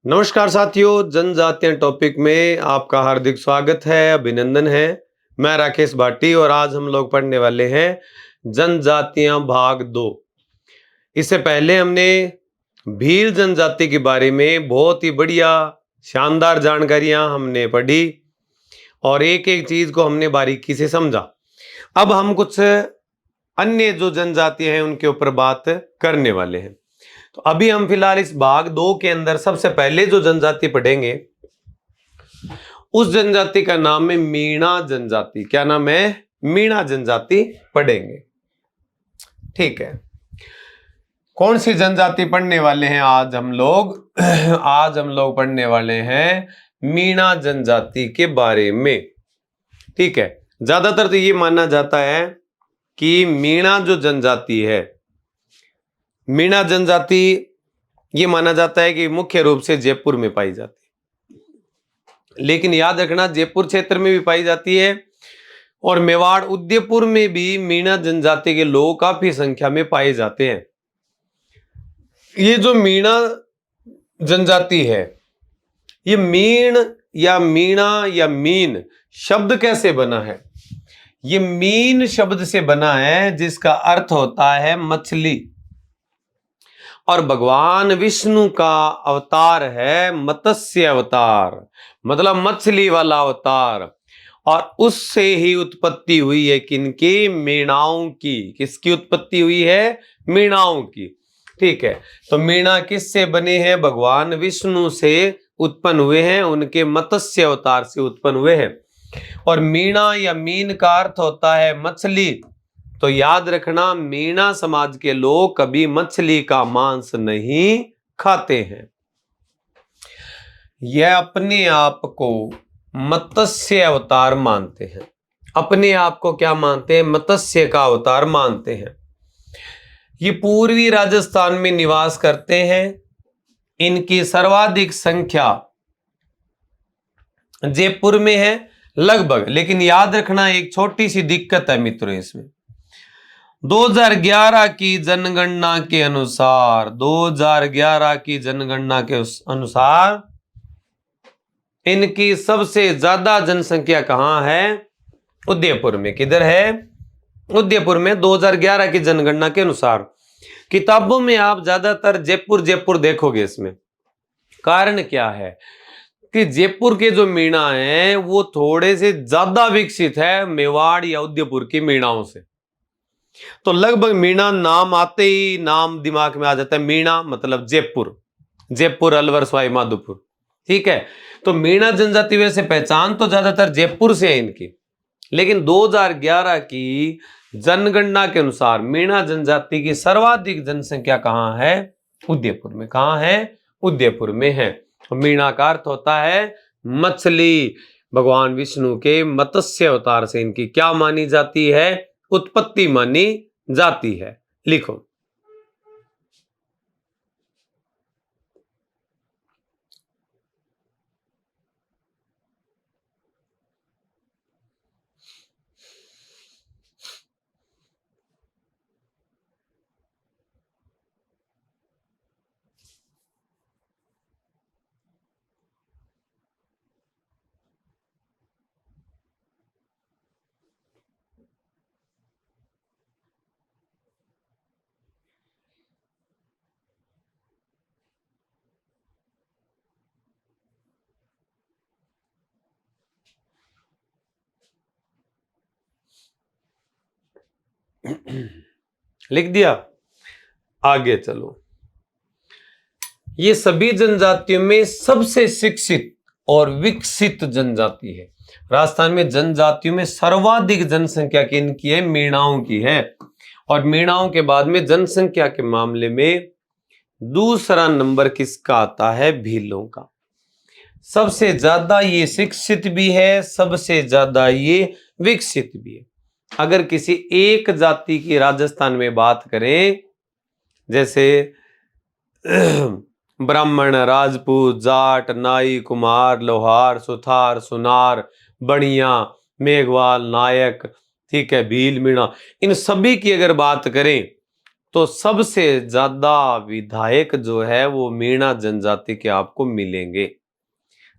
नमस्कार साथियों, जनजातियां टॉपिक में आपका हार्दिक स्वागत है, अभिनंदन है। मैं राकेश भाटी और आज हम लोग पढ़ने वाले हैं जनजातियां भाग 2। इससे पहले हमने भील जनजाति के बारे में बहुत ही बढ़िया शानदार जानकारियां हमने पढ़ी और एक एक चीज को हमने बारीकी से समझा। अब हम कुछ अन्य जो जनजातियां हैं उनके ऊपर बात करने वाले हैं। तो अभी हम फिलहाल इस भाग 2 के अंदर सबसे पहले जो जनजाति पढ़ेंगे उस जनजाति का नाम है मीणा जनजाति। क्या नाम है? मीणा जनजाति पढ़ेंगे। ठीक है, कौन सी जनजाति पढ़ने वाले हैं आज हम लोग? आज हम लोग पढ़ने वाले हैं मीणा जनजाति के बारे में। ठीक है, ज्यादातर तो ये माना जाता है कि मीणा जो जनजाति है, मीणा जनजाति ये माना जाता है कि मुख्य रूप से जयपुर में पाई जाती है, लेकिन याद रखना जयपुर क्षेत्र में भी पाई जाती है और मेवाड़ उदयपुर में भी मीणा जनजाति के लोग काफी संख्या में पाए जाते हैं। ये जो मीणा जनजाति है, ये मीण या मीणा या मीन शब्द कैसे बना है? ये मीन शब्द से बना है जिसका अर्थ होता है मछली, और भगवान विष्णु का अवतार है मत्स्य अवतार, मतलब मछली वाला अवतार। और उससे ही उत्पत्ति हुई है किनकी? मीणाओं की। किसकी उत्पत्ति हुई है? मीणाओं की। ठीक है, तो मीणा किससे बने हैं? भगवान विष्णु से उत्पन्न हुए हैं, उनके मत्स्य अवतार से उत्पन्न हुए हैं। और मीणा या मीन का अर्थ होता है मछली। तो याद रखना, मीणा समाज के लोग कभी मछली का मांस नहीं खाते हैं। यह अपने आप को मत्स्य अवतार मानते हैं। अपने आप को क्या मानते हैं? मत्स्य का अवतार मानते हैं। ये पूर्वी राजस्थान में निवास करते हैं। इनकी सर्वाधिक संख्या जयपुर में है लगभग। लेकिन याद रखना, एक छोटी सी दिक्कत है मित्रों इसमें। 2011 की जनगणना के अनुसार 2011 की जनगणना के अनुसार इनकी सबसे ज्यादा जनसंख्या कहां है? उदयपुर में। किधर है? उदयपुर में। 2011 की जनगणना के अनुसार किताबों में आप ज्यादातर जयपुर जयपुर देखोगे। इसमें कारण क्या है कि जयपुर के जो मीणा हैं वो थोड़े से ज्यादा विकसित है मेवाड़ या उदयपुर की मीणाओं से। तो लगभग मीणा नाम आते ही नाम दिमाग में आ जाता है। मीणा मतलब जयपुर, जयपुर अलवर सवाई माधोपुर। ठीक है, तो मीणा जनजाति वैसे पहचान तो ज्यादातर जयपुर से है इनकी, लेकिन 2011 की जनगणना के अनुसार मीणा जनजाति की सर्वाधिक जनसंख्या कहां है? उदयपुर में। कहां है? उदयपुर में है। मीणा का अर्थ होता है मछली। भगवान विष्णु के मत्स्य अवतार से इनकी क्या मानी जाती है? उत्पत्ति मानी जाती है। लिखो। लिख दिया? आगे चलो। ये सभी जनजातियों में सबसे शिक्षित और विकसित जनजाति है। राजस्थान में जनजातियों में सर्वाधिक जनसंख्या किनकी है? मीणाओं की है। और मीणाओं के बाद में जनसंख्या के मामले में दूसरा नंबर किसका आता है? भीलों का। सबसे ज्यादा ये शिक्षित भी है, सबसे ज्यादा ये विकसित भी है। अगर किसी एक जाति की राजस्थान में बात करें, जैसे ब्राह्मण, राजपूत, जाट, नाई, कुमार, लोहार, सुथार, सुनार, बनिया, मेघवाल, नायक, ठीक है, भील, मीणा, इन सभी की अगर बात करें तो सबसे ज्यादा विधायक जो है वो मीणा जनजाति के आपको मिलेंगे।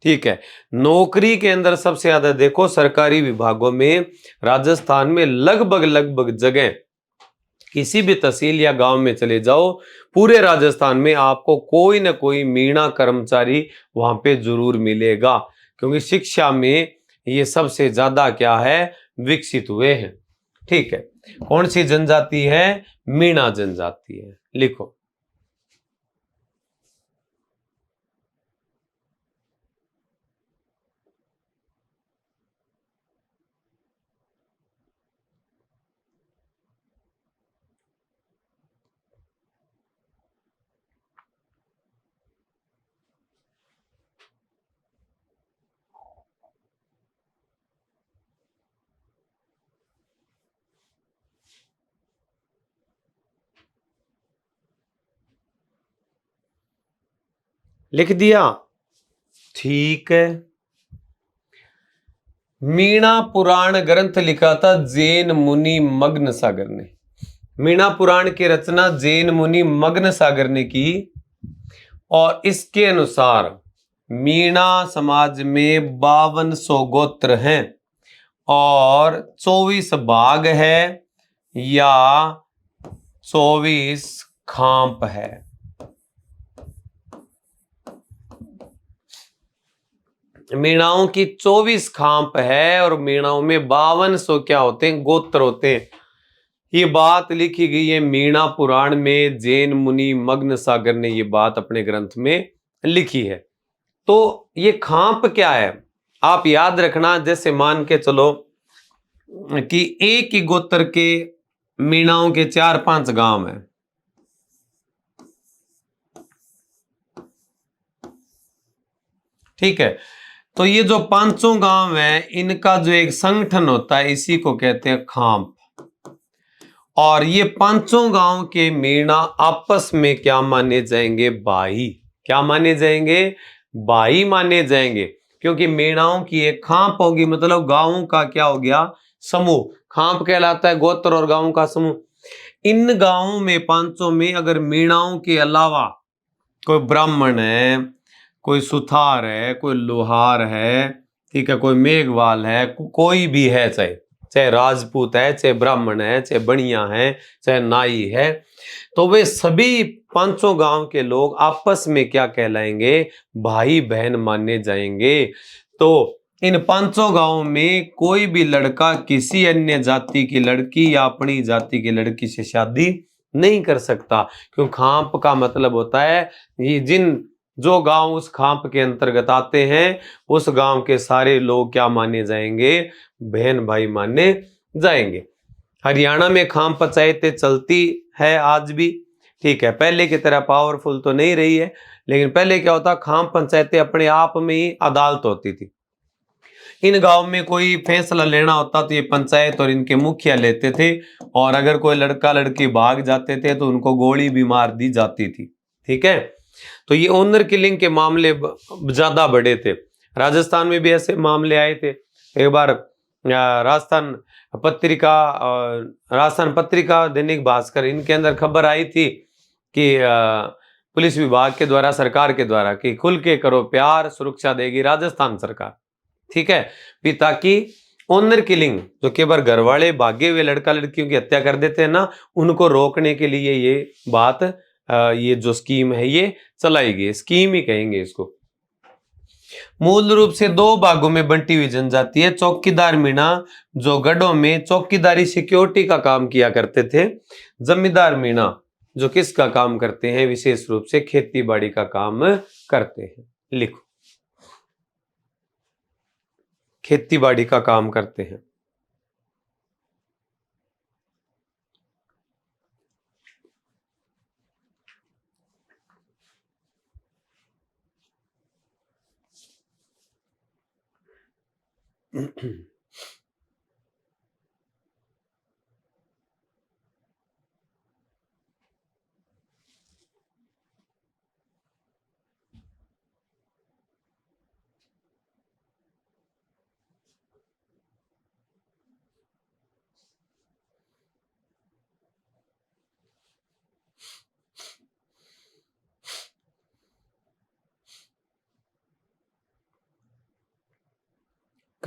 ठीक है, नौकरी के अंदर सबसे ज्यादा देखो सरकारी विभागों में राजस्थान में लगभग लगभग जगह किसी भी तहसील या गांव में चले जाओ, पूरे राजस्थान में आपको कोई ना कोई मीणा कर्मचारी वहां पे जरूर मिलेगा, क्योंकि शिक्षा में ये सबसे ज्यादा क्या है, विकसित हुए हैं। ठीक है, कौन सी जनजाति है, मीणा जनजाति है, लिखो। लिख दिया, ठीक है। मीणा पुराण ग्रंथ लिखा था जैन मुनि मग्न सागर ने। मीणा पुराण की रचना जैन मुनि मग्न सागर ने की, और इसके अनुसार मीणा समाज में 5200 गोत्र हैं और 24 भाग है या 24 खांप है। मीणाओं की 24 खांप है और मीणाओं में 5200 क्या होते हैं, गोत्र होते हैं। ये बात लिखी गई है मीणा पुराण में, जैन मुनि मग्न सागर ने ये बात अपने ग्रंथ में लिखी है। तो ये खांप क्या है, आप याद रखना, जैसे मान के चलो कि एक ही गोत्र के मीणाओं के 4-5 गांव हैं, ठीक है, तो ये जो 500 गांव है इनका जो एक संगठन होता है इसी को कहते हैं खांप। और ये 500 गांव के मीणा आपस में क्या माने जाएंगे, भाई। क्या माने जाएंगे, भाई माने जाएंगे, क्योंकि मीणाओं की एक खांप होगी, मतलब गांवों का क्या हो गया, समूह। खांप कहलाता है गोत्र और गांवों का समूह। इन गांवों में 500 में अगर मीणाओं के अलावा कोई ब्राह्मण है, कोई सुथार है, कोई लोहार है, ठीक है, कोई मेघवाल है, कोई भी है, चाहे चाहे राजपूत है, चाहे ब्राह्मण है, चाहे बनिया है, चाहे नाई है, तो वे सभी 500 गांव के लोग आपस में क्या कहलाएंगे, भाई बहन माने जाएंगे। तो इन 500 गांवों में कोई भी लड़का किसी अन्य जाति की लड़की या अपनी जाति की लड़की से शादी नहीं कर सकता, क्यों, खांप का मतलब होता है ये जिन जो गांव उस खांप के अंतर्गत आते हैं उस गांव के सारे लोग क्या माने जाएंगे, बहन भाई माने जाएंगे। हरियाणा में खांप पंचायतें चलती है आज भी, ठीक है, पहले की तरह पावरफुल तो नहीं रही है, लेकिन पहले क्या होता, खांप पंचायतें अपने आप में ही अदालत होती थी। इन गांव में कोई फैसला लेना होता तो ये पंचायत और इनके मुखिया लेते थे, और अगर कोई लड़का लड़की भाग जाते थे तो उनको गोली भी मार दी जाती थी। ठीक है, तो ये ऑनर किलिंग के मामले ज्यादा बड़े थे। राजस्थान में भी ऐसे मामले आए थे। एक बार राजस्थान पत्रिका, दैनिक भास्कर, इनके अंदर खबर आई थी कि पुलिस विभाग के द्वारा, सरकार के द्वारा, कि खुल के करो प्यार, सुरक्षा देगी राजस्थान सरकार। ठीक है, पिता की ऑनर किलिंग, जो केवल घर वाले भागे हुए लड़का लड़कियों की हत्या कर देते हैं ना, उनको रोकने के लिए ये बात, ये जो स्कीम है ये चलाई गई, स्कीम ही कहेंगे इसको। मूल रूप से 2 भागों में बंटी हुई जनजाति है। चौकीदार मीणा जो गढ़ों में चौकीदारी, सिक्योरिटी का काम किया करते थे। जमींदार मीणा जो किसका काम करते हैं, विशेष रूप से खेती बाड़ी का काम करते हैं। लिखो, खेती बाड़ी का काम करते हैं।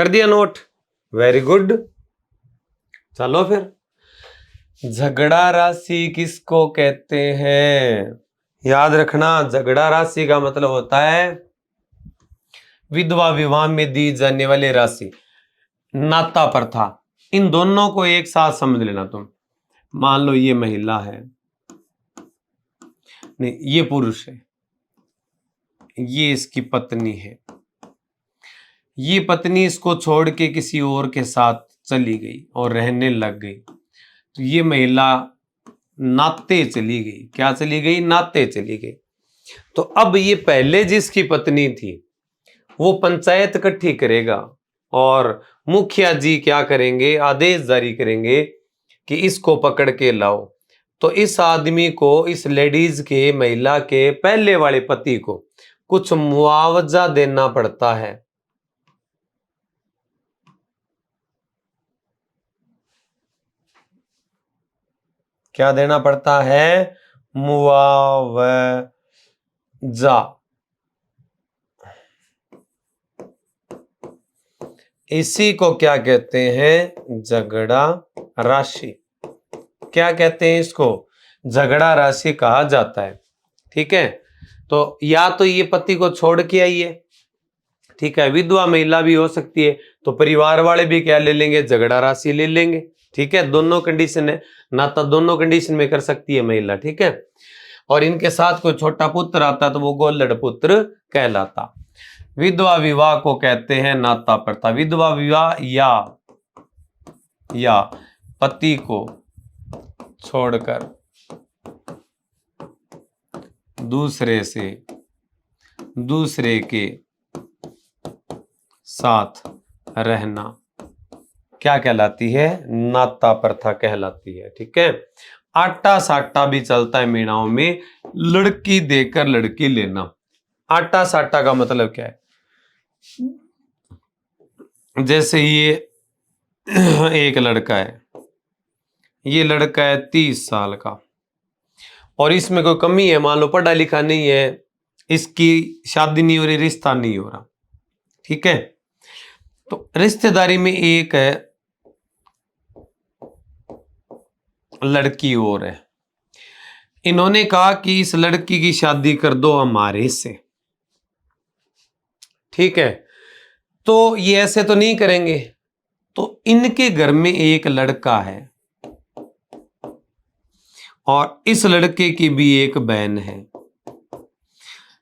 कर दिया नोट? Very good. चलो फिर, झगड़ा राशि किसको कहते हैं? याद रखना, झगड़ा राशि का मतलब होता है विधवा विवाह में दी जाने वाली राशि, नाता प्रथा। इन दोनों को एक साथ समझ लेना तुम। मान लो ये महिला है, नहीं ये पुरुष है, ये इसकी पत्नी है, ये पत्नी इसको छोड़ के किसी और के साथ चली गई और रहने लग गई, तो ये महिला नाते चली गई। क्या चली गई? नाते चली गई। तो अब ये पहले जिसकी पत्नी थी वो पंचायत इकट्ठी करेगा और मुखिया जी क्या करेंगे? आदेश जारी करेंगे कि इसको पकड़ के लाओ। तो इस आदमी को, इस लेडीज के, महिला के पहले वाले पति को कुछ मुआवजा देना पड़ता है। क्या देना पड़ता है? मुआवजा। इसी को क्या कहते हैं? झगड़ा राशि। क्या कहते हैं इसको? झगड़ा राशि कहा जाता है। ठीक है, तो या तो ये पति को छोड़ के आई है, ठीक है, विधवा महिला भी हो सकती है, तो परिवार वाले भी क्या ले लेंगे? झगड़ा राशि ले लेंगे। ठीक है, दोनों कंडीशन है, नाता दोनों कंडीशन में कर सकती है महिला। ठीक है, और इनके साथ कोई छोटा पुत्र आता तो वो गोल्लड़ पुत्र कहलाता। विधवा विवाह को कहते हैं नाता प्रथा। विधवा विवाह या पति को छोड़कर दूसरे के साथ रहना क्या कहलाती है? नाता प्रथा कहलाती है। ठीक है, आटा साटा भी चलता है मीणाओं में, लड़की देकर लड़की लेना। आटा साटा का मतलब क्या है? जैसे ये एक लड़का है, ये लड़का है 30 साल का और इसमें कोई कमी है, मान लो पढ़ा लिखा नहीं है, इसकी शादी नहीं हो रही, रिश्ता नहीं हो रहा। ठीक है, तो रिश्तेदारी में एक है लड़की और है, इन्होंने कहा कि इस लड़की की शादी कर दो हमारे से। ठीक है, तो ये ऐसे तो नहीं करेंगे, तो इनके घर में एक लड़का है और इस लड़के की भी एक बहन है।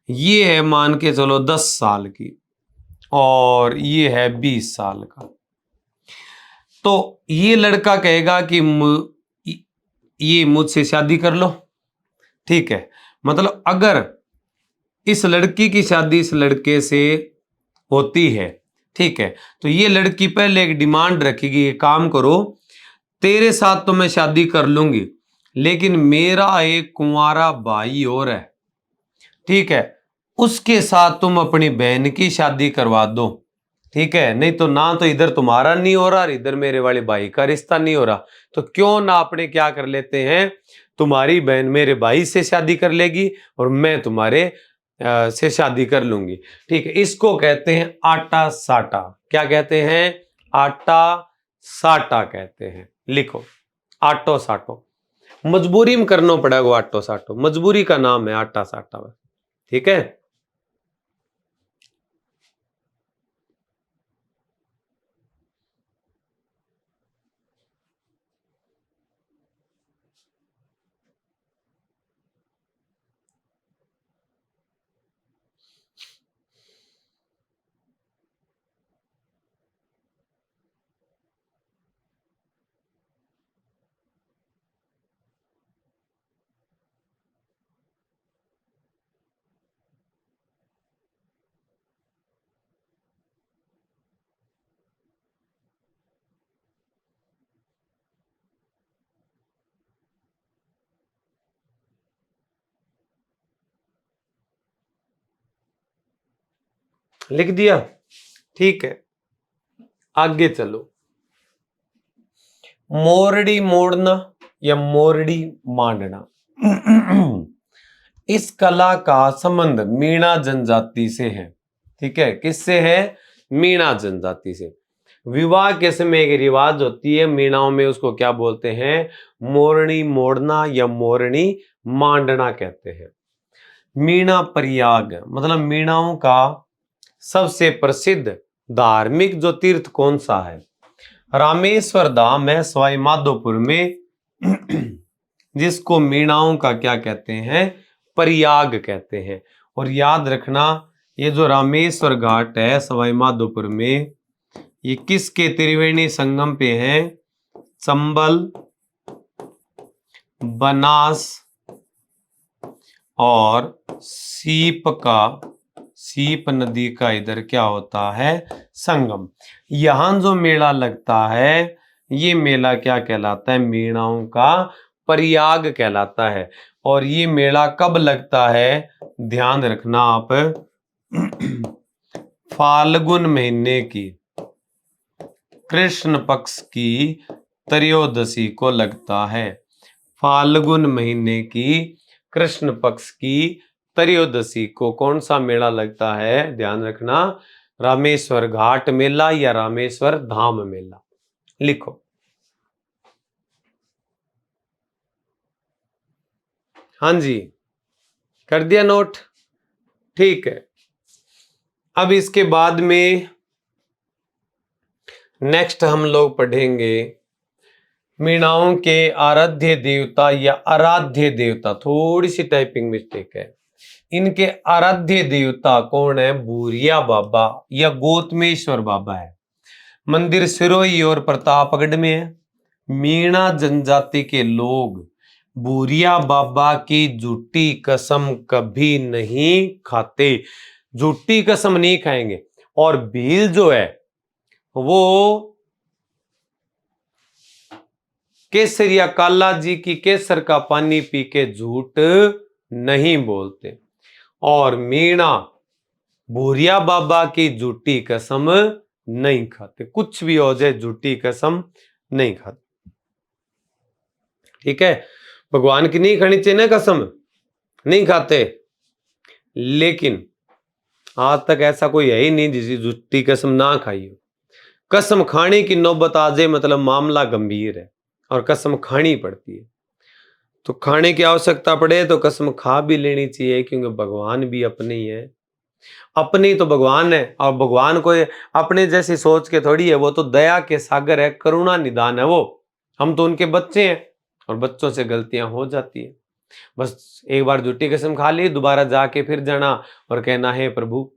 ये है मान के चलो 10 साल की और ये है 20 साल का। तो ये लड़का कहेगा कि ये मुझसे शादी कर लो। ठीक है, मतलब अगर इस लड़की की शादी इस लड़के से होती है, ठीक है, तो ये लड़की पहले एक डिमांड रखेगी, ये काम करो, तेरे साथ तो मैं शादी कर लूंगी, लेकिन मेरा एक कुंवारा भाई और है, ठीक है, उसके साथ तुम अपनी बहन की शादी करवा दो। ठीक है, नहीं तो ना तो इधर तुम्हारा नहीं हो रहा, इधर मेरे वाले भाई का रिश्ता नहीं हो रहा, तो क्यों ना अपने क्या कर लेते हैं, तुम्हारी बहन मेरे भाई से शादी कर लेगी और मैं तुम्हारे से शादी कर लूंगी। ठीक है, इसको कहते हैं आटा साटा। क्या कहते हैं? आटा साटा कहते हैं। लिखो, आटो साटो, मजबूरी में करना पड़ेगा वो आटो साटो, मजबूरी का नाम है आटा साटा। ठीक है, लिख दिया? ठीक है, आगे चलो। मोरडी मोड़ना या मोरडी मांडना, इस कला का संबंध मीणा जनजाति से है। ठीक है, किससे है? मीणा जनजाति से। विवाह के समय एक रिवाज होती है मीणाओं में, उसको क्या बोलते हैं? मोरनी मोड़ना या मोरनी मांडना कहते हैं। मीणा प्रयाग मतलब मीणाओं का सबसे प्रसिद्ध धार्मिक जो तीर्थ कौन सा है? रामेश्वर धाम है सवाई माधोपुर में, जिसको मीणाओं का क्या कहते हैं? प्रयाग कहते हैं। और याद रखना, ये जो रामेश्वर घाट है सवाई माधोपुर में, ये किसके त्रिवेणी संगम पे है? चंबल, बनास और सीप नदी का इधर क्या होता है? संगम। यहां जो मेला लगता है, ये मेला क्या कहलाता है? मीणाओं का प्रयाग कहलाता है। और ये मेला कब लगता है? ध्यान रखना आप, फाल्गुन महीने की कृष्ण पक्ष की त्रयोदशी को लगता है। फाल्गुन महीने की कृष्ण पक्ष की त्रयोदशी को कौन सा मेला लगता है? ध्यान रखना, रामेश्वर घाट मेला या रामेश्वर धाम मेला। लिखो। हाँ जी, कर दिया नोट? ठीक है। अब इसके बाद में नेक्स्ट हम लोग पढ़ेंगे मीणाओं के आराध्य देवता या आराध्य देवता। थोड़ी सी टाइपिंग मिस्टेक है। इनके आराध्य देवता कौन है? भूरिया बाबा या गौतमेश्वर बाबा है। मंदिर सिरोही और प्रतापगढ़ में है। मीणा जनजाति के लोग भूरिया बाबा की झूठी कसम कभी नहीं खाते। झूठी कसम नहीं खाएंगे। और भील जो है वो केसर या काला जी की केसर का पानी पी के झूठ नहीं बोलते। और मीणा भूरिया बाबा की झूठी कसम नहीं खाते। कुछ भी हो जाए झूठी कसम नहीं खाते। ठीक है, भगवान की नहीं खानी चाहिए ना कसम, नहीं खाते। लेकिन आज तक ऐसा कोई है ही नहीं जिसकी झूठी कसम ना खाई हो। कसम खाने की नौबत आ जाए मतलब मामला गंभीर है और कसम खानी पड़ती है। तो खाने की आवश्यकता पड़े तो कसम खा भी लेनी चाहिए, क्योंकि भगवान भी अपने ही है। अपनी तो भगवान है, और भगवान को अपने जैसी सोच के थोड़ी है। वो तो दया के सागर है, करुणा निदान है वो। हम तो उनके बच्चे हैं और बच्चों से गलतियां हो जाती है। बस एक बार झूठी कसम खा ली, दोबारा जाके फिर जाना और कहना है प्रभु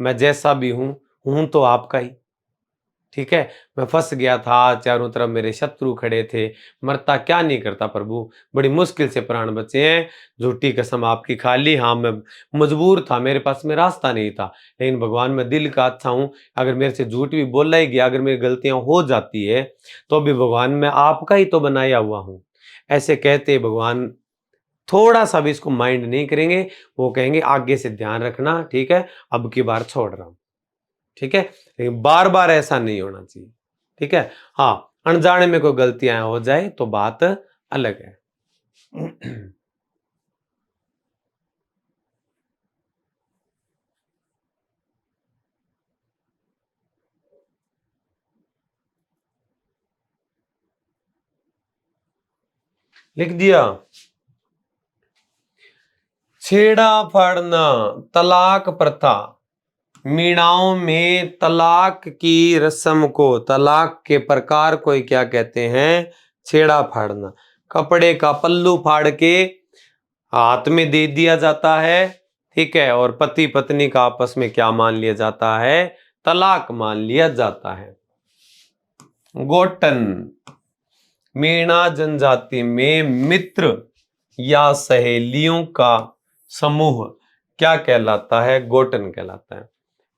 मैं जैसा भी हूं तो आपका ही। ठीक है, मैं फंस गया था, चारों तरफ मेरे शत्रु खड़े थे, मरता क्या नहीं करता प्रभु, बड़ी मुश्किल से प्राण बचे हैं, झूठी कसम आपकी खा ली। हाँ मैं मजबूर था, मेरे पास में रास्ता नहीं था, लेकिन भगवान मैं दिल का अच्छा हूँ। अगर मेरे से झूठ भी बोला ही गया, अगर मेरी गलतियां हो जाती है तो भी भगवान मैं आपका ही तो बनाया हुआ हूँ। ऐसे कहते भगवान थोड़ा सा भी इसको माइंड नहीं करेंगे। वो कहेंगे आगे से ध्यान रखना, ठीक है, अब की बार छोड़ रहा हूं। ठीक है, लेकिन बार बार ऐसा नहीं होना चाहिए। ठीक है, हाँ अनजाने में कोई गलतियां हो जाए तो बात अलग है। लिख दिया। छेड़ा फाड़ना, तलाक प्रथा। मीणाओं में तलाक की रस्म को, तलाक के प्रकार को क्या कहते हैं? छेड़ा फाड़ना। कपड़े का पल्लू फाड़ के हाथ में दे दिया जाता है। ठीक है, और पति पत्नी का आपस में क्या मान लिया जाता है? तलाक मान लिया जाता है। गोटन, मीणा जनजाति में मित्र या सहेलियों का समूह क्या कहलाता है? गोटन कहलाता है।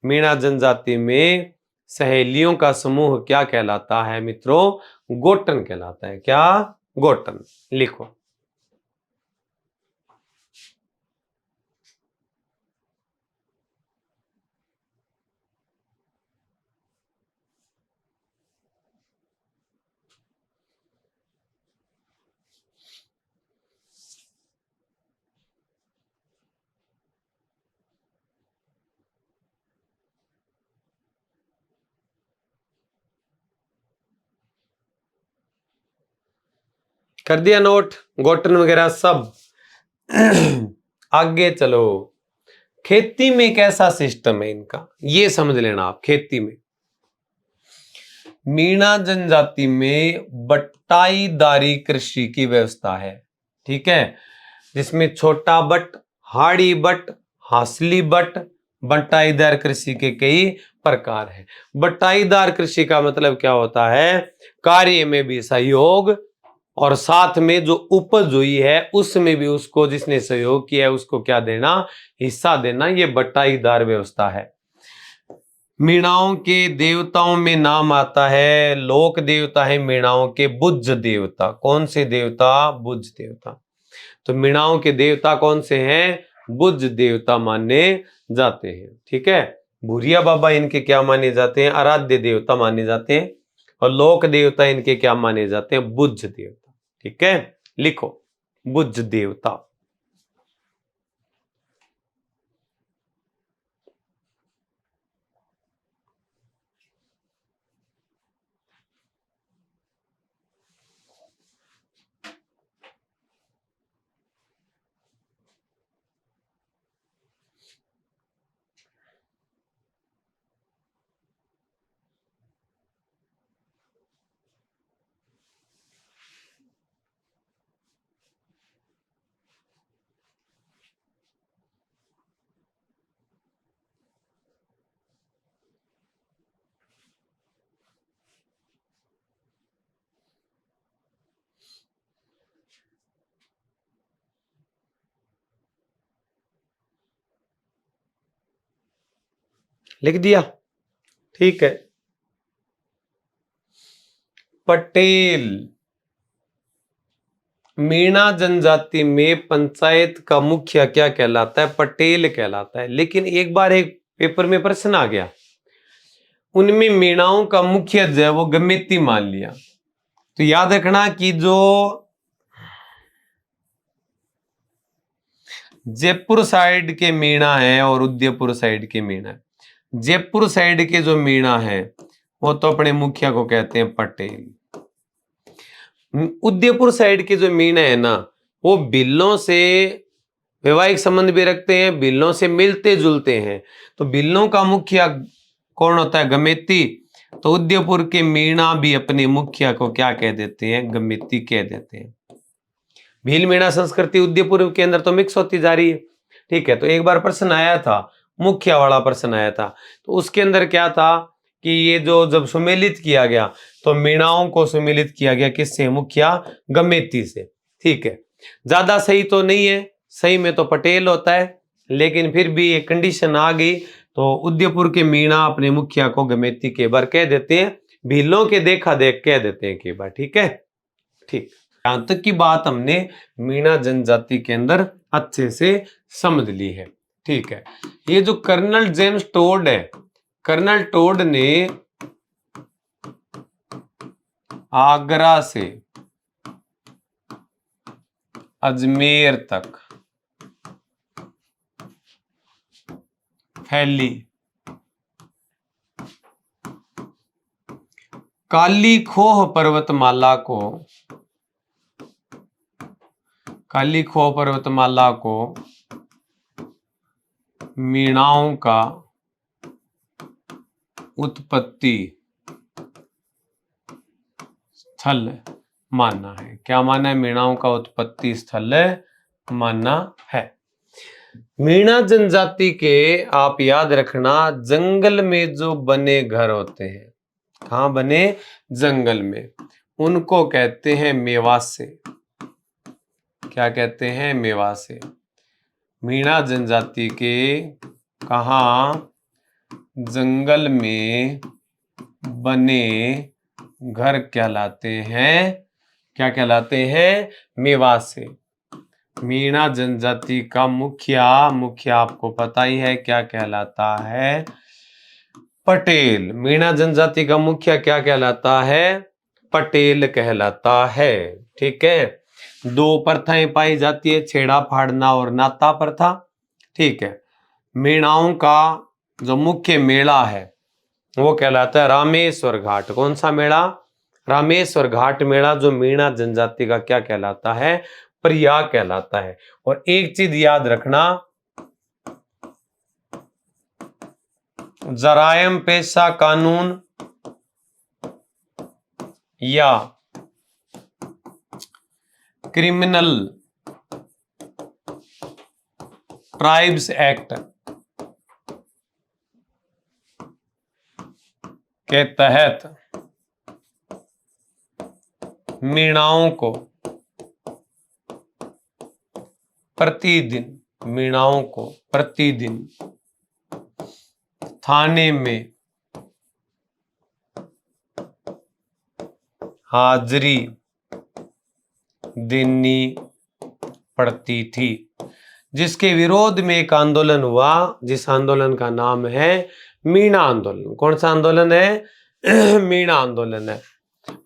मीणा जनजाति में सहेलियों का समूह क्या कहलाता है मित्रों? गोटन कहलाता है। क्या? गोटन। लिखो। कर दिया नोट, गोटन वगैरह सब। आगे चलो, खेती में कैसा सिस्टम है इनका, ये समझ लेना आप। खेती में मीणा जनजाति में बटाईदारी कृषि की व्यवस्था है, ठीक है, जिसमें छोटा बट, हाड़ी बट, हासली बट, बटाईदार कृषि के कई प्रकार है। बटाईदार कृषि का मतलब क्या होता है, कार्य में भी सहयोग और साथ में जो उपज हुई है उसमें भी उसको, जिसने सहयोग किया है उसको क्या देना, हिस्सा देना, ये बटाईदार व्यवस्था है। मीणाओं के देवताओं में नाम आता है, लोक देवता है मीणाओं के बुद्ध देवता। कौन से देवता, बुद्ध देवता। तो मीणाओं के देवता कौन से हैं, बुद्ध देवता माने जाते हैं, ठीक है। भूरिया बाबा इनके क्या माने जाते हैं, आराध्य देवता माने जाते हैं, और लोक देवता इनके क्या माने जाते हैं, बुद्ध देवता, ठीक है। लिखो बुद्ध देवता। लिख दिया, ठीक है। पटेल, मीणा जनजाति में पंचायत का मुखिया क्या कहलाता है, पटेल कहलाता है। लेकिन एक बार एक पेपर में प्रश्न आ गया, उनमें मीणाओं का मुखिया जो है वो गमेती मान लिया। तो याद रखना कि जो जयपुर साइड के मीणा है और उदयपुर साइड के मीणा है, जयपुर साइड के जो मीणा है वो तो अपने मुखिया को कहते हैं पटेल। उदयपुर साइड के जो मीणा है ना, वो भिल्लों से वैवाहिक संबंध भी रखते हैं, भिल्लों से मिलते जुलते हैं। तो भिल्लों का मुखिया कौन होता है, गमेती। तो उदयपुर के मीणा भी अपने मुखिया को क्या कह देते हैं, गमेती कह देते हैं। भील मीणा संस्कृति उदयपुर के अंदर तो मिक्स होती जा रही है, ठीक है। तो एक बार प्रश्न आया था, मुखिया वाला प्रश्न आया था, तो उसके अंदर क्या था कि ये जो जब सुमेलित किया गया तो मीणाओं को सुमेलित किया गया किससे, मुखिया गमेती से, ठीक है। ज्यादा सही तो नहीं है, सही में तो पटेल होता है, लेकिन फिर भी एक कंडीशन आ गई, तो उदयपुर के मीणा अपने मुखिया को गमेती के बार कह देते हैं, भीलों के देखा देख कह देते हैं के बार, ठीक है। ठीक, यहां तक की बात हमने मीणा जनजाति के अंदर अच्छे से समझ ली है, ठीक है। ये जो कर्नल जेम्स टोड है, कर्नल टोड ने आगरा से अजमेर तक फैली काली खोह पर्वतमाला को, काली खोह पर्वतमाला को मीणाओं का उत्पत्ति स्थल मानना है। क्या माना है, मीणाओं का उत्पत्ति स्थल मानना है। मीणा जनजाति के आप याद रखना, जंगल में जो बने घर होते हैं, कहां बने, जंगल में, उनको कहते हैं मेवासे। क्या कहते हैं, मेवासे। मीणा जनजाति के कहां, जंगल में बने घर कहलाते हैं, क्या कहलाते हैं, मेवासे। मीणा जनजाति का मुखिया, मुखिया आपको पता ही है क्या कहलाता है, पटेल। मीणा जनजाति का मुखिया क्या कहलाता है, पटेल कहलाता है, ठीक है। दो प्रथाएं पाई जाती है, छेड़ा फाड़ना और नाता प्रथा, ठीक है। मीणाओं का जो मुख्य मेला है वो कहलाता है रामेश्वर घाट। कौन सा मेला, रामेश्वर घाट मेला जो मीणा जनजाति का क्या कहलाता है? प्रयाग कहलाता है। और एक चीज याद रखना, जरायम पेशा कानून या क्रिमिनल ट्राइब्स एक्ट के तहत मीणाओं को प्रतिदिन थाने में हाजिरी देनी पड़ती थी, जिसके विरोध में एक आंदोलन हुआ, जिस आंदोलन का नाम है मीणा आंदोलन। कौन सा आंदोलन है? मीणा आंदोलन है।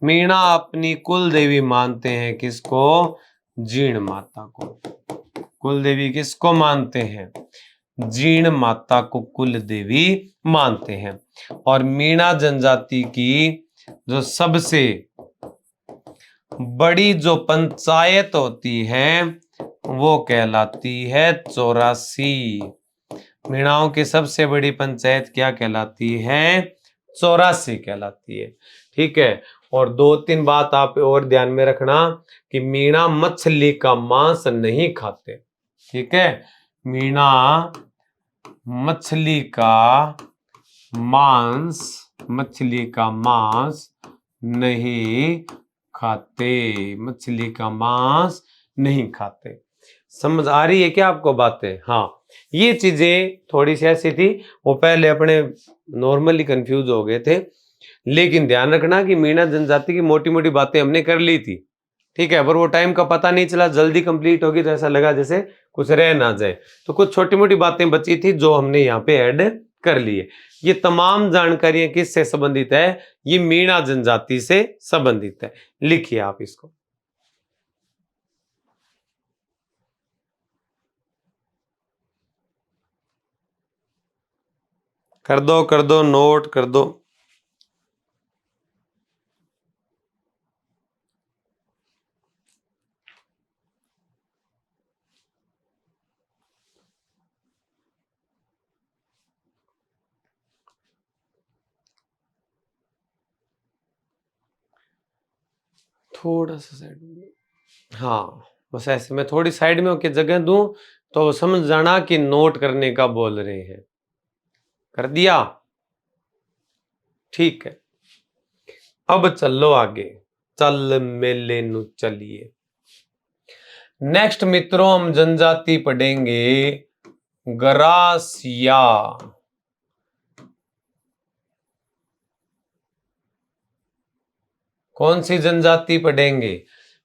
मीणा अपनी कुल देवी मानते हैं, किसको? जीण माता को। कुल देवी किसको मानते हैं? जीण माता को कुल देवी मानते हैं। और मीणा जनजाति की जो सबसे बड़ी जो पंचायत होती है वो कहलाती है 84। मीणाओं की सबसे बड़ी पंचायत क्या कहलाती है? 84 कहलाती है। ठीक है। और 2-3 बात आप और ध्यान में रखना कि मीणा मछली का मांस नहीं खाते। ठीक है, मीणा मछली का मांस नहीं खाते। मछली का मांस नहीं खाते। समझ आ रही है क्या आपको बातें? हाँ, ये चीजें थोड़ी सी ऐसी थी, वो पहले अपने नॉर्मली कंफ्यूज हो गए थे, लेकिन ध्यान रखना कि मीणा जनजाति की मोटी मोटी बातें हमने कर ली थी। ठीक है, पर वो टाइम का पता नहीं चला, जल्दी कंप्लीट होगी तो ऐसा लगा जैसे कुछ रह ना जाए, तो कुछ छोटी मोटी बातें बची थी जो हमने यहाँ पे ऐड कर ली है। ये तमाम जानकारियां किससे संबंधित है? ये मीणा जनजाति से संबंधित है। लिखिए आप इसको। कर दो नोट कर दो। थोड़ा सा साइड में, हाँ बस ऐसे मैं थोड़ी साइड में होके जगह दूं तो समझ जाना कि नोट करने का बोल रहे हैं। कर दिया? ठीक है, अब चलो आगे। चल मेले नु चलिए। नेक्स्ट मित्रों हम जनजाति पढ़ेंगे गरासिया। कौन सी जनजाति पढ़ेंगे?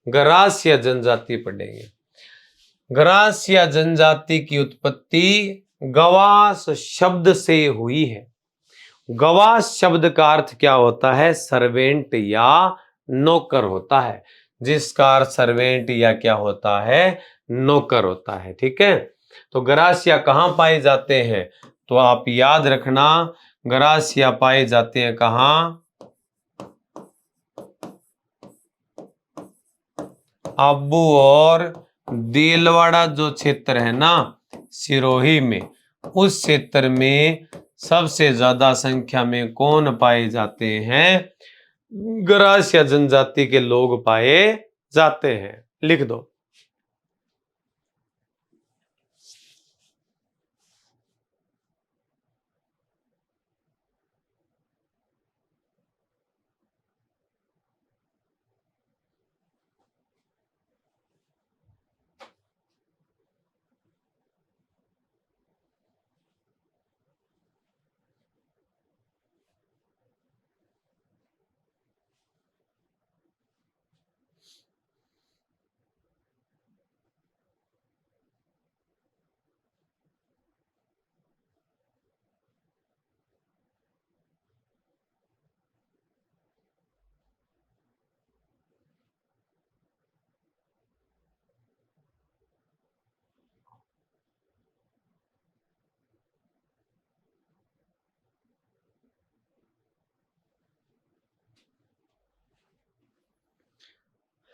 गरासिया जनजाति पढ़ेंगे। गरासिया जनजाति की उत्पत्ति गवास शब्द से हुई है। गवास शब्द का अर्थ क्या होता है? सर्वेंट या नौकर होता है, जिसका अर्थ सर्वेंट या क्या होता है? नौकर होता है। ठीक है, तो गरासिया कहाँ पाए जाते हैं? तो आप याद रखना, गरासिया पाए जाते हैं कहाँ? आबू और देलवाड़ा जो क्षेत्र है ना सिरोही में, उस क्षेत्र में सबसे ज्यादा संख्या में कौन पाए जाते हैं? गरासिया जनजाति के लोग पाए जाते हैं। लिख दो।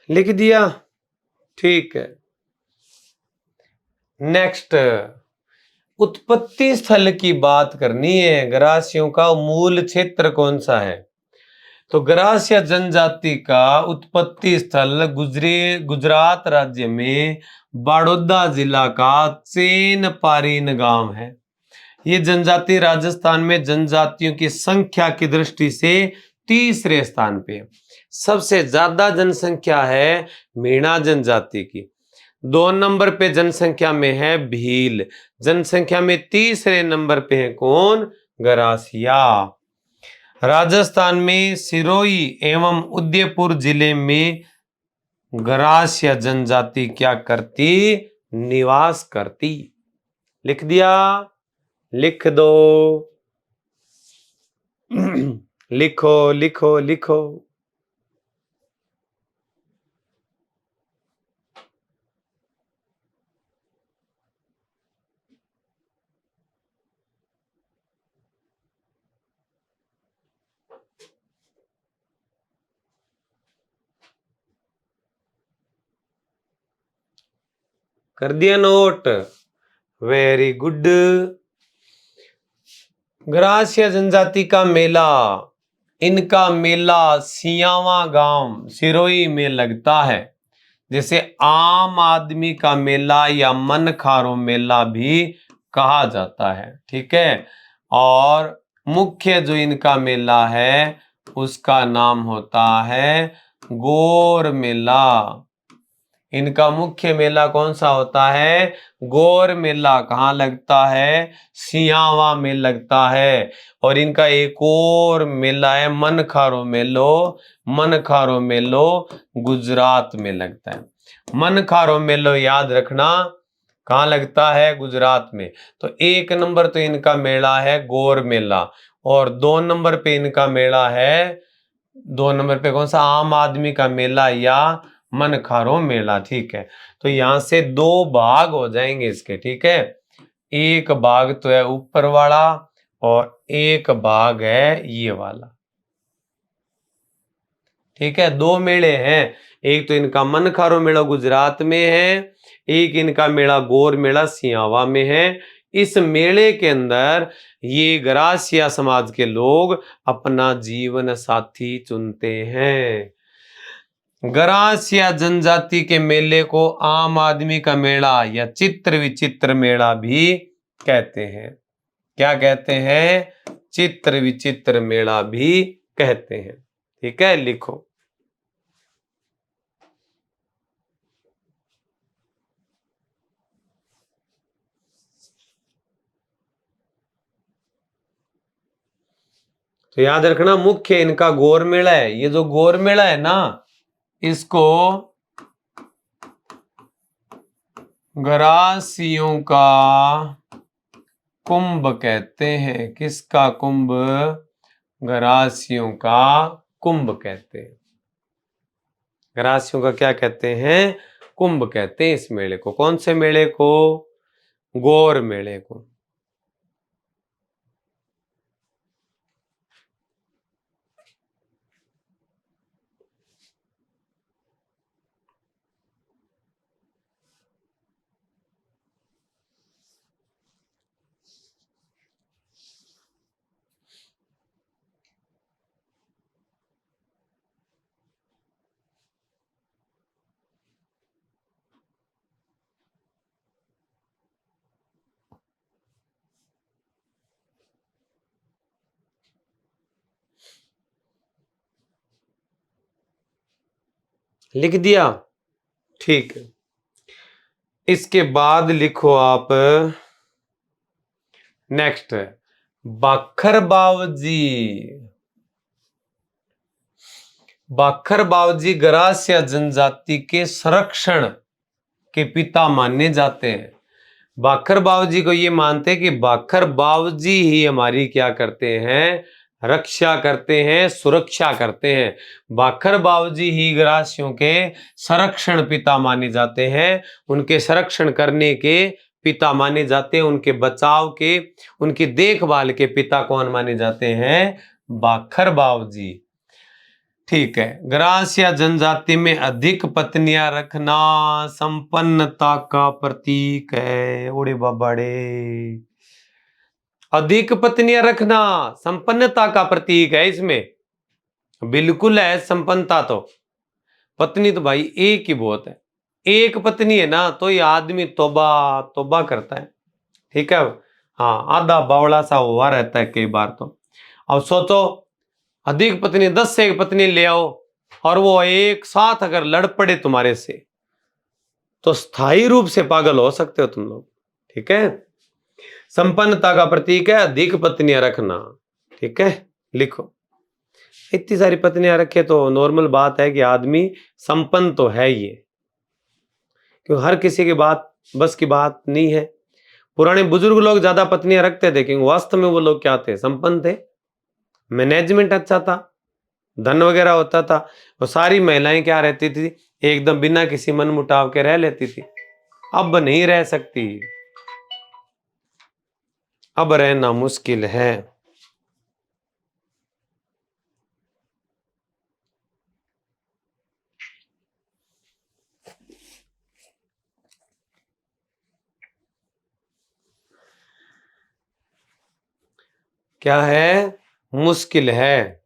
लिख दिया, ठीक है। नेक्स्ट, उत्पत्ति स्थल की बात करनी है। गरासियों का मूल क्षेत्र कौन सा है? तो गरासिया जनजाति का उत्पत्ति स्थल गुजरात राज्य में बड़ौदा जिला का चेनपारीन गांव है। ये जनजाति राजस्थान में जनजातियों की संख्या की दृष्टि से तीसरे स्थान पे है। सबसे ज्यादा जनसंख्या है मीणा जनजाति की। 2 नंबर पे जनसंख्या में है भील। जनसंख्या में तीसरे नंबर पे है कौन? गरासिया। राजस्थान में सिरोही एवं उदयपुर जिले में गरासिया जनजाति क्या करती? निवास करती। लिख दिया, लिख दो। लिखो लिखो लिखो। कर दिया नोट? Very good. गरासिया जनजाति का मेला, इनका मेला सियावा गांव सिरोही में लगता है। जैसे आम आदमी का मेला या मनखारो मेला भी कहा जाता है, ठीक है। और मुख्य जो इनका मेला है उसका नाम होता है गौर मेला। इनका मुख्य मेला कौन सा होता है? गौर मेला। कहाँ लगता है? सियावा में लगता है। और इनका एक और मेला है मनखारो मेलो। मनखारो मेलो गुजरात में लगता है। मनखारो मेलो याद रखना कहाँ लगता है? गुजरात में। तो 1 नंबर तो इनका मेला है गौर मेला, और 2 नंबर पे इनका मेला है, 2 नंबर पे कौन सा? आम आदमी का मेला या मनखारो मेला, ठीक है। तो यहां से 2 भाग हो जाएंगे इसके, ठीक है। एक भाग तो है ऊपर वाला और एक भाग है ये वाला, ठीक है। 2 मेले हैं, एक तो इनका मनखारो मेला गुजरात में है, एक इनका मेला गौर मेला सियावा में है। इस मेले के अंदर ये गरासिया समाज के लोग अपना जीवन साथी चुनते हैं। गरासिया जनजाति के मेले को आम आदमी का मेला या चित्र विचित्र मेला भी कहते हैं। क्या कहते हैं? चित्र विचित्र मेला भी कहते हैं, ठीक है। लिखो। तो याद रखना मुख्य इनका गौर मेला है। ये जो गौर मेला है ना, इसको गरासियों का कुंभ कहते हैं। किसका कुंभ? गरासियों का कुंभ कहते हैं। गरासियों का क्या कहते हैं? कुंभ कहते हैं इस मेले को। कौन से मेले को? गौर मेले को। लिख दिया, ठीक है। इसके बाद लिखो आप नेक्स्ट, बाखर बावजी। बाखर बावजी गरासिया जनजाति के संरक्षण के पिता माने जाते हैं। बाखर बावजी को ये मानते हैं कि बाखर बावजी ही हमारी क्या करते हैं? रक्षा करते हैं, सुरक्षा करते हैं। बाखर बावजी ही गरासियों के संरक्षण पिता माने जाते हैं। उनके संरक्षण करने के पिता माने जाते हैं। उनके बचाव के, उनकी देखभाल के पिता कौन माने जाते हैं? बाखर बावजी। ठीक है, ग्रास या जनजाति में अधिक पत्नियां रखना संपन्नता का प्रतीक है। ओड़े बाबाड़े, अधिक पत्नियां रखना संपन्नता का प्रतीक है। इसमें बिल्कुल है संपन्नता। तो पत्नी तो भाई एक ही बहुत है, एक पत्नी है ना तो ये आदमी तौबा तौबा करता है। ठीक है, हाँ, आधा बावड़ा सा हुआ रहता है कई बार। तो अब सोचो, अधिक पत्नी, 10 से एक पत्नी ले आओ और वो एक साथ अगर लड़ पड़े तुम्हारे से, तो स्थायी रूप से पागल हो सकते हो तुम लोग। ठीक है, संपन्नता का प्रतीक है अधिक पत्नियां रखना। ठीक है, लिखो। इतनी सारी पत्नियां रखे तो नॉर्मल बात है कि आदमी संपन्न तो है ही है, क्योंकि हर किसी की बात बस की बात नहीं है। पुराने बुजुर्ग लोग ज्यादा पत्नियां रखते थे क्योंकि वास्तव में वो लोग क्या थे, संपन्न थे, मैनेजमेंट अच्छा था, धन वगैरह होता था। और सारी महिलाएं क्या रहती थी, एकदम बिना किसी मन मुटाव के रह लेती थी। अब नहीं रह सकती, अब रहना मुश्किल है। क्या है, मुश्किल है।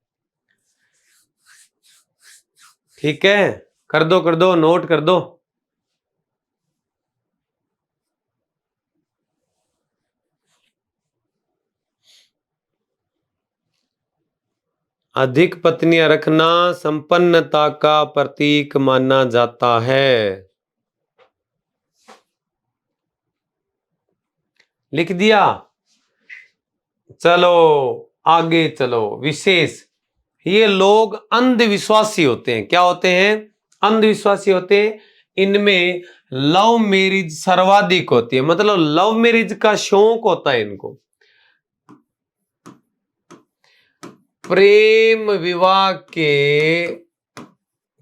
ठीक है, कर दो कर दो, नोट कर दो। अधिक पत्नियां रखना संपन्नता का प्रतीक माना जाता है। लिख दिया। चलो आगे चलो। विशेष, ये लोग अंधविश्वासी होते हैं। क्या होते हैं, अंधविश्वासी होते हैं। इनमें लव मैरिज सर्वाधिक होती है, मतलब लव मैरिज का शौक होता है इनको। प्रेम विवाह के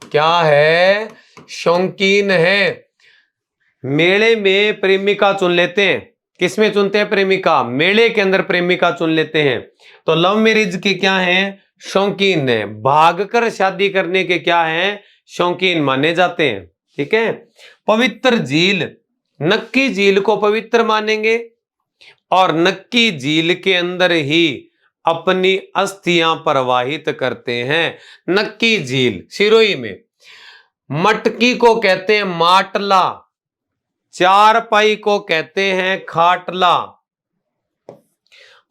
क्या है, शौकीन है। मेले में प्रेमिका चुन लेते हैं। किसमें चुनते हैं प्रेमिका, मेले के अंदर प्रेमिका चुन लेते हैं। तो लव मैरिज के क्या है, शौकीन है। भागकर शादी करने के क्या है, शौकीन माने जाते हैं। ठीक है, पवित्र झील, नक्की झील को पवित्र मानेंगे और नक्की झील के अंदर ही अपनी अस्थियां प्रवाहित करते हैं। नक्की झील सिरोही में। मटकी को कहते हैं माटला, चारपाई को कहते हैं खाटला,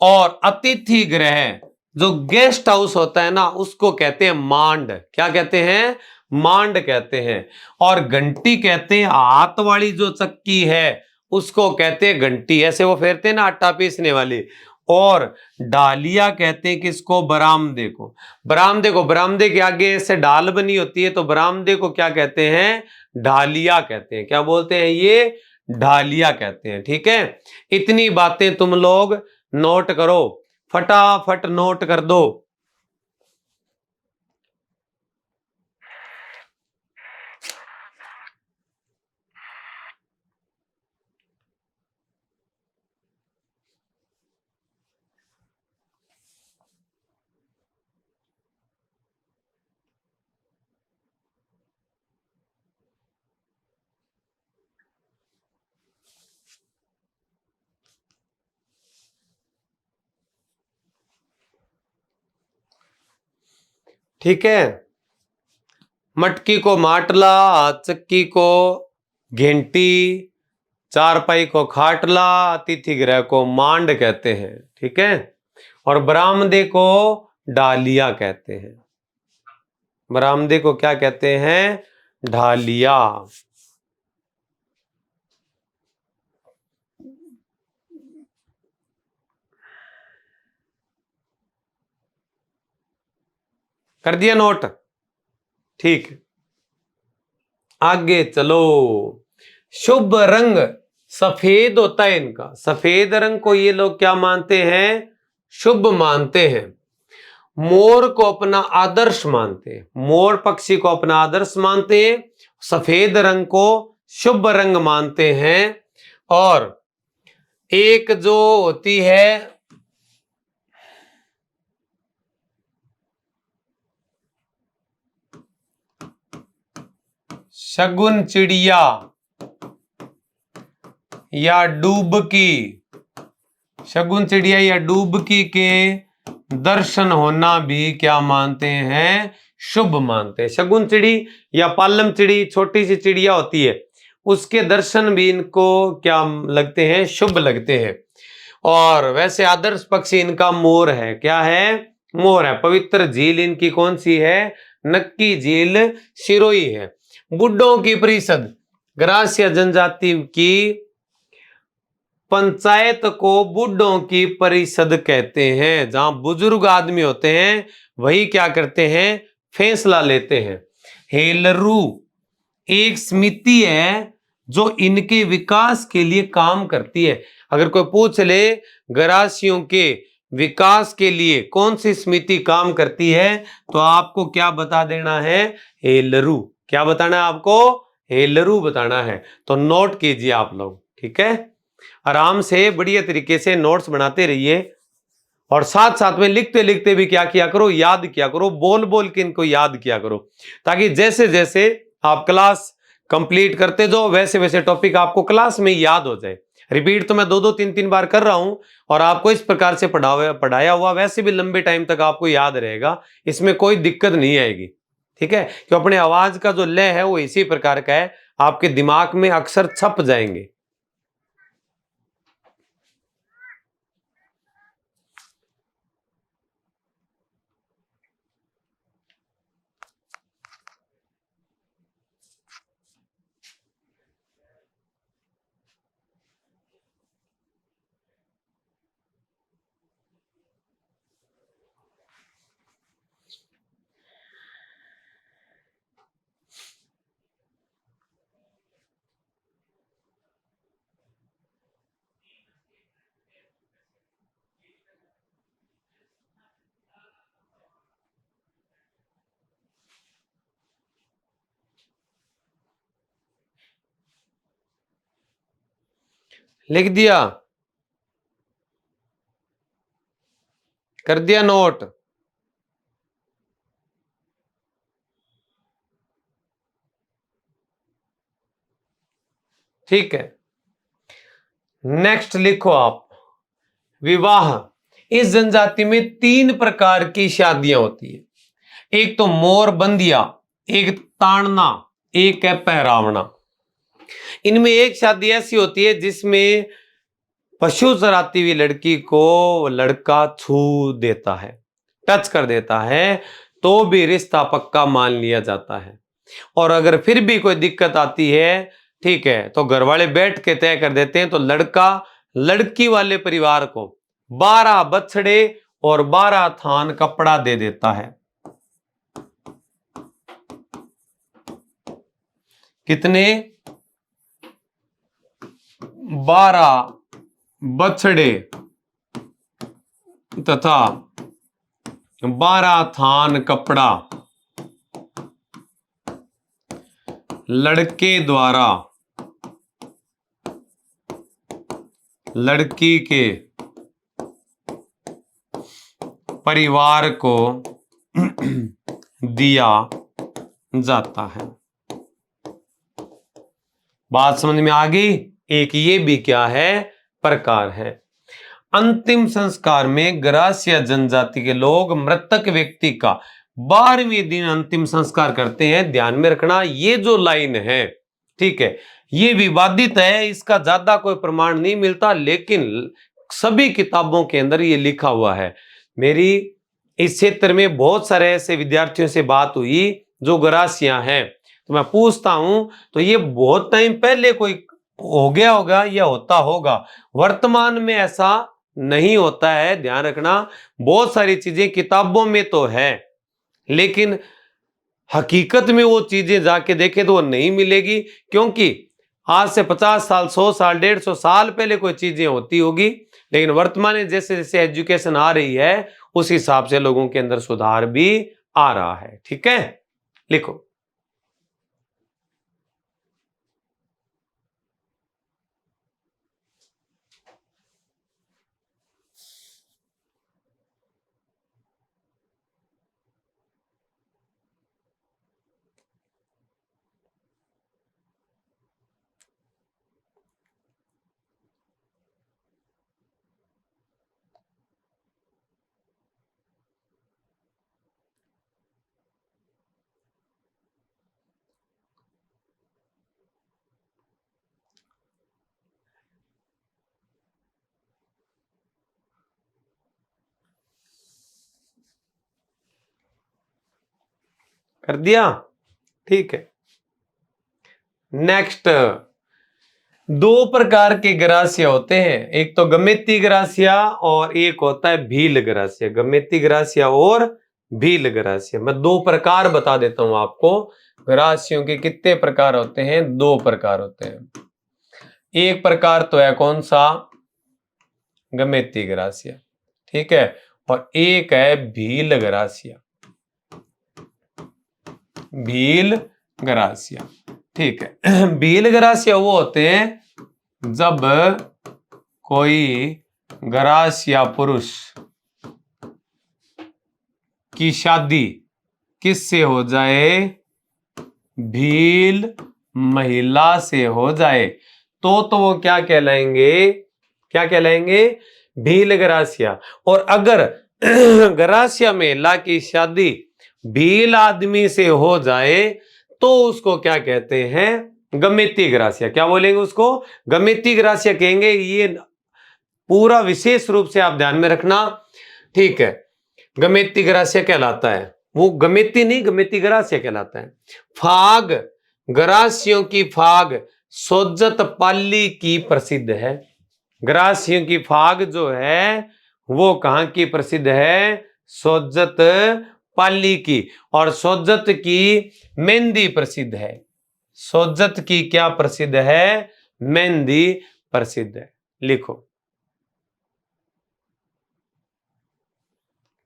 और अतिथि गृह जो गेस्ट हाउस होता है ना उसको कहते हैं मांड। क्या कहते हैं, मांड कहते हैं। और घंटी कहते हैं हाथ वाली जो चक्की है उसको कहते हैं घंटी, ऐसे वो फेरते हैं ना आटा पीसने वाली। और डालिया कहते हैं किसको, बरामदे को। बरामदे को, बरामदे के आगे से डाल बनी होती है तो बरामदे को क्या कहते हैं, ढालिया कहते हैं। क्या बोलते हैं ये, ढालिया कहते हैं। ठीक है, इतनी बातें तुम लोग नोट करो, फटाफट नोट कर दो। ठीक है, मटकी को माटला, चक्की को घेंटी, चारपाई को खाटला, अतिथि गृह को मांड कहते हैं। ठीक है, और बरामदे को डालिया कहते हैं। बरामदे को क्या कहते हैं, ढालिया। कर दिया नोट, ठीक। आगे चलो। शुभ रंग सफेद होता है इनका। सफेद रंग को ये लोग क्या मानते हैं, शुभ मानते हैं। मोर को अपना आदर्श मानते हैं, मोर पक्षी को अपना आदर्श मानते हैं। सफेद रंग को शुभ रंग मानते हैं। और एक जो होती है शगुन चिड़िया या डुबकी, शगुन चिड़िया या डुबकी के दर्शन होना भी क्या मानते हैं? शुभ मानते हैं। शगुन चिड़ी या पालम चिड़ी छोटी सी चिड़िया होती है, उसके दर्शन भी इनको क्या लगते हैं? शुभ लगते हैं। और वैसे आदर्श पक्षी इनका मोर है। क्या है? मोर है। पवित्र झील इनकी कौन सी है? नक्की झील सिरोही है। बुड्ढों की परिषद, ग्रास्य जनजाति की पंचायत को बुड्ढों की परिषद कहते हैं। जहां बुजुर्ग आदमी होते हैं वही क्या करते हैं? फैसला लेते हैं। हेलरू एक समिति है जो इनके विकास के लिए काम करती है। अगर कोई पूछ ले गरासियों के विकास के लिए कौन सी समिति काम करती है, तो आपको क्या बता देना है? हेलरू। क्या बताना है आपको? हेलरू बताना है। तो नोट कीजिए आप लोग, ठीक है? आराम से बढ़िया तरीके से नोट्स बनाते रहिए और साथ साथ में लिखते लिखते भी क्या किया करो? याद किया करो। बोल बोल के इनको याद किया करो, ताकि जैसे जैसे आप क्लास कंप्लीट करते जाओ वैसे वैसे टॉपिक आपको क्लास में याद हो जाए। रिपीट तो मैं दो दो तीन तीन बार कर रहा हूं और आपको इस प्रकार से पढ़ाया हुआ वैसे भी लंबे टाइम तक आपको याद रहेगा, इसमें कोई दिक्कत नहीं आएगी। ठीक है? क्यों? अपने आवाज का जो लय है वो इसी प्रकार का है, आपके दिमाग में अक्सर छप जाएंगे। लिख दिया? कर दिया नोट? ठीक है, नेक्स्ट लिखो आप। विवाह। इस जनजाति में 3 प्रकार की शादियां होती है। एक तो मोर बंदिया, एक ताड़ना, एक है पहरावना। इनमें एक शादी ऐसी होती है जिसमें पशु चराती हुई लड़की को लड़का छू देता है, टच कर देता है, तो भी रिश्ता पक्का मान लिया जाता है। और अगर फिर भी कोई दिक्कत आती है, ठीक है, तो घर वाले बैठ के तय कर देते हैं। तो लड़का लड़की वाले परिवार को 12 बछड़े और 12 थान कपड़ा दे देता है। कितने? 12 बछड़े तथा 12 थान कपड़ा लड़के द्वारा लड़की के परिवार को दिया जाता है। बात समझ में आ गई? एक ये भी क्या है? प्रकार है। अंतिम संस्कार में ग्रास्य जनजाति के लोग मृतक व्यक्ति का 12वें दिन अंतिम संस्कार करते हैं। ध्यान में रखना, ये जो लाइन है, ठीक है, ये विवादित है, इसका ज्यादा कोई प्रमाण नहीं मिलता, लेकिन सभी किताबों के अंदर ये लिखा हुआ है। मेरी इस क्षेत्र में बहुत सारे ऐसे विद्यार्थियों से बात हुई जो ग्रासियां हैं, तो मैं पूछता हूं तो ये बहुत टाइम पहले कोई हो गया होगा या होता होगा, वर्तमान में ऐसा नहीं होता है। ध्यान रखना, बहुत सारी चीजें किताबों में तो है, लेकिन हकीकत में वो चीजें जाके देखे तो वो नहीं मिलेगी, क्योंकि आज से 50 साल, 100 साल, 150 साल पहले कोई चीजें होती होगी, लेकिन वर्तमान में जैसे जैसे एजुकेशन आ रही है उस हिसाब से लोगों के अंदर सुधार भी आ रहा है। ठीक है, लिखो। कर दिया, ठीक है। नेक्स्ट, दो प्रकार के ग्रासिया होते हैं, एक तो गमेती ग्रासिया और एक होता है भील ग्रासिया। गमेती ग्रासिया और भील ग्रासिया, मैं दो प्रकार बता देता हूं आपको। ग्रासियों के कितने प्रकार होते हैं? दो प्रकार होते हैं। एक प्रकार तो है कौन सा? गमेती ग्रासिया, ठीक है, और एक है भील ग्रासिया। भील ग्रासिया, ठीक है। भील ग्रासिया वो होते हैं जब कोई ग्रासिया पुरुष की शादी किससे हो जाए? भील महिला से हो जाए तो वो क्या कहलाएंगे? क्या कहलाएंगे? भील ग्रासिया। और अगर ग्रासिया महिला की शादी भील आदमी से हो जाए तो उसको क्या कहते हैं? गमेती ग्रासिया। क्या बोलेंगे उसको? गमेती ग्रासिया कहेंगे। ये पूरा विशेष रूप से आप ध्यान में रखना, ठीक है। गमेती ग्रासिया कहलाता है, वो गमेती नहीं, गमेती ग्रासिया कहलाता है। फाग, ग्रासियों की फाग सोज्जत पाली की प्रसिद्ध है। ग्रासियों की फाग जो है वो कहां की प्रसिद्ध है? सोज्जत पाली की। और सोज्जत की मेहंदी प्रसिद्ध है। सोज्जत की क्या प्रसिद्ध है? मेहंदी प्रसिद्ध है। लिखो,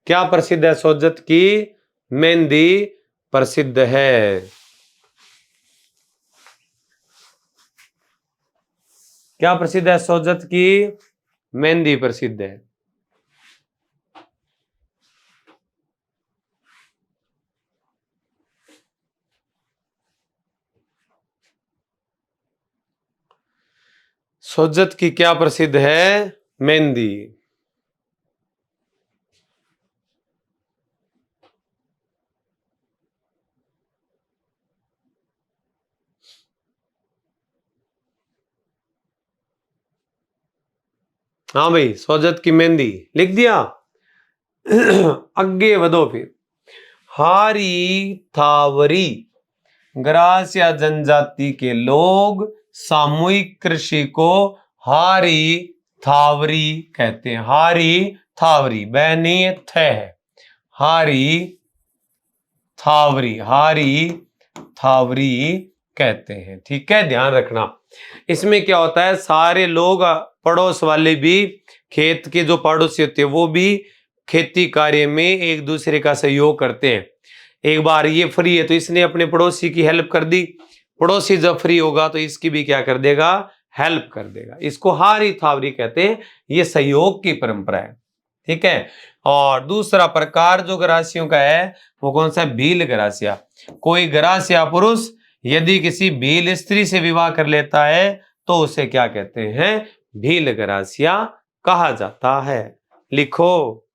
क्या प्रसिद्ध है? सोज्जत की मेहंदी प्रसिद्ध है। क्या प्रसिद्ध है? सोज्जत की मेहंदी प्रसिद्ध है। सोज्जत की क्या प्रसिद्ध है? मेहंदी। हाँ भाई, सोज्जत की मेहंदी लिख दिया। आगे बढ़ो फिर। हारी थावरी, ग्रासिया जनजाति के लोग सामूहिक कृषि को हारी थावरी कहते हैं। हारी थावरी, बैनी थ है, हारी थावरी, हारी थावरी कहते हैं, ठीक है, ध्यान रखना। इसमें क्या होता है? सारे लोग, पड़ोस वाले भी, खेत के जो पड़ोसी होते हैं वो भी खेती कार्य में एक दूसरे का सहयोग करते हैं। एक बार ये फ्री है तो इसने अपने पड़ोसी की हेल्प कर दी, पड़ोसी जब फ्री होगा तो इसकी भी क्या कर देगा? हेल्प कर देगा। इसको हारी थावरी कहते हैं। ये सहयोग की परंपरा है, ठीक है। और दूसरा प्रकार जो ग्रासियों का है वो कौन सा? भील ग्रासिया। कोई ग्रासिया पुरुष यदि किसी भील स्त्री से विवाह कर लेता है तो उसे क्या कहते हैं? भील ग्रासिया कहा जाता है। लिखो,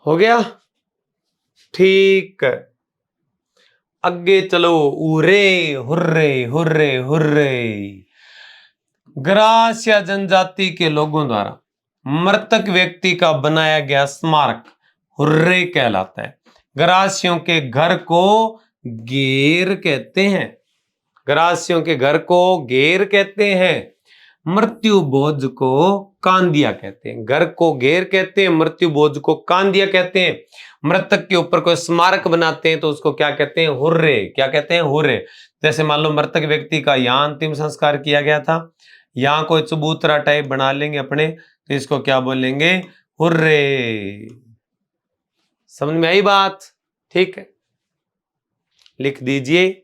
हो गया, ठीक है। आगे चलो, उरे हुर्रे हुर्रे हुर्रे। ग्रासिया जनजाति के लोगों द्वारा मृतक व्यक्ति का बनाया गया स्मारक हुर्रे कहलाता है। ग्रासियों के घर को गेर कहते हैं। ग्रासियों के घर को गेर कहते हैं। मृत्यु भोज को कांदिया कहते हैं। घर को घेर कहते हैं, मृत्यु भोज को कांदिया कहते हैं। मृतक के ऊपर कोई स्मारक बनाते हैं तो उसको क्या कहते हैं? हुर्रे। क्या कहते हैं? हुर्रे। जैसे मान लो मृतक व्यक्ति का यहाँ अंतिम संस्कार किया गया था, यहाँ कोई चबूतरा टाइप बना लेंगे अपने, तो इसको क्या बोलेंगे? हुर्रे। समझ में आई बात? ठीक है, लिख दीजिए।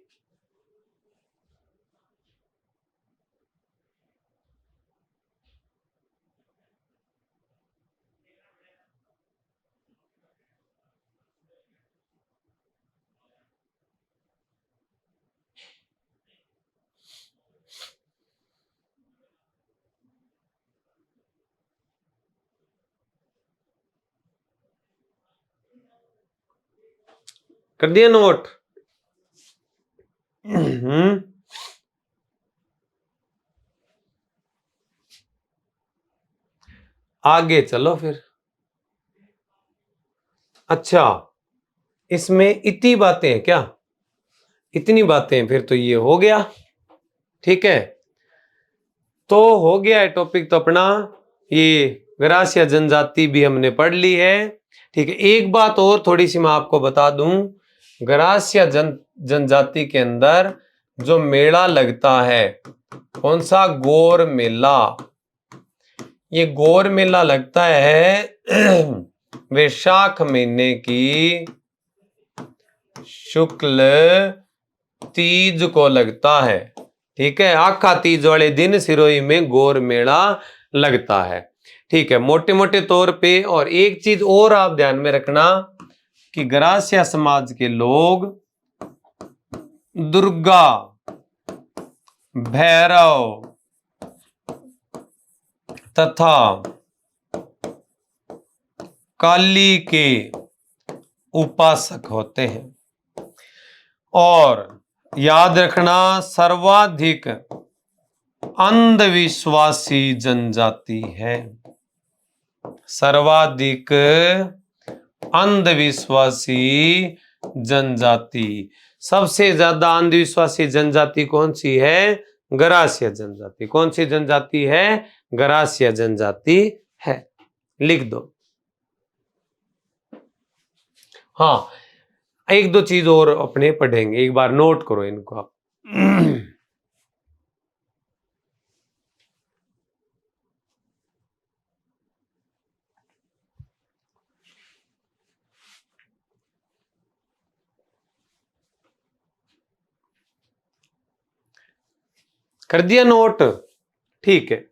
कर दिया नोट? हम्म, आगे चलो फिर। अच्छा, इसमें इतनी बातें हैं क्या? इतनी बातें, फिर तो ये हो गया। ठीक है, तो हो गया है टॉपिक तो अपना, ये गरासिया जनजाति भी हमने पढ़ ली है। ठीक है, एक बात और थोड़ी सी मैं आपको बता दूं, गरासिया जनजाति के अंदर जो मेला लगता है, कौन सा? गौर मेला। ये गौर मेला लगता है वैशाख महीने की शुक्ल तीज को लगता है। ठीक है, आखा तीज वाले दिन सिरोही में गौर मेला लगता है। ठीक है, मोटे मोटे तौर पे। और एक चीज और आप ध्यान में रखना कि गरासिया समाज के लोग दुर्गा, भैरव तथा काली के उपासक होते हैं। और याद रखना, सर्वाधिक अंधविश्वासी जनजाति है। सर्वाधिक अंधविश्वासी जनजाति, सबसे ज्यादा अंधविश्वासी जनजाति कौन सी है? गरासिया जनजाति। कौन सी जनजाति है? गरासिया जनजाति है। लिख दो। हाँ, एक दो चीज और अपने पढ़ेंगे, एक बार नोट करो इनको आप। कर दिया नोट? ठीक है।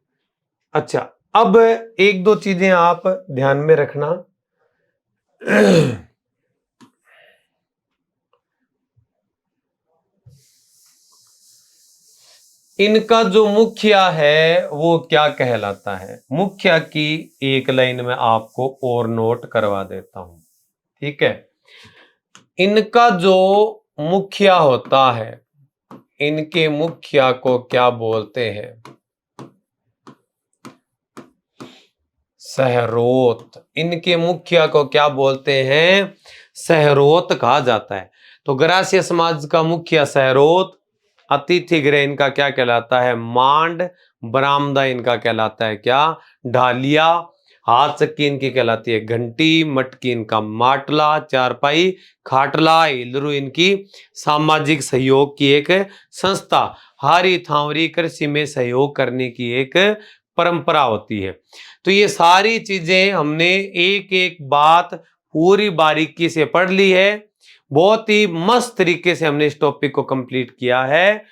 अच्छा, अब एक दो चीजें आप ध्यान में रखना। इनका जो मुखिया है वो क्या कहलाता है? मुखिया की एक लाइन में आपको और नोट करवा देता हूं। ठीक है, इनका जो मुखिया होता है, इनके मुखिया को क्या बोलते हैं? सहरोत। इनके मुखिया को क्या बोलते हैं? सहरोत कहा जाता है। तो गरासिया समाज का मुखिया सहरोत, अतिथि गृह इनका क्या कहलाता है? मांड, बरामदा इनका कहलाता है क्या? ढालिया, हाथ चक्की इनकी कहलाती है घंटी, मटकी इनका माटला, चारपाई खाटला, हिलरू इनकी सामाजिक सहयोग की एक संस्था, हारी थावरी कृषि में सहयोग करने की एक परंपरा होती है। तो ये सारी चीजें हमने एक एक बात पूरी बारीकी से पढ़ ली है। बहुत ही मस्त तरीके से हमने इस टॉपिक को कंप्लीट किया है।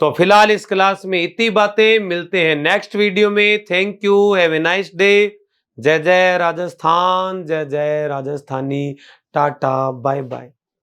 तो फिलहाल इस क्लास में इतनी बातें, मिलते हैं नेक्स्ट वीडियो में। Thank you, have a nice day. जय जय राजस्थान, जय जय राजस्थानी, टाटा, बाय बाय।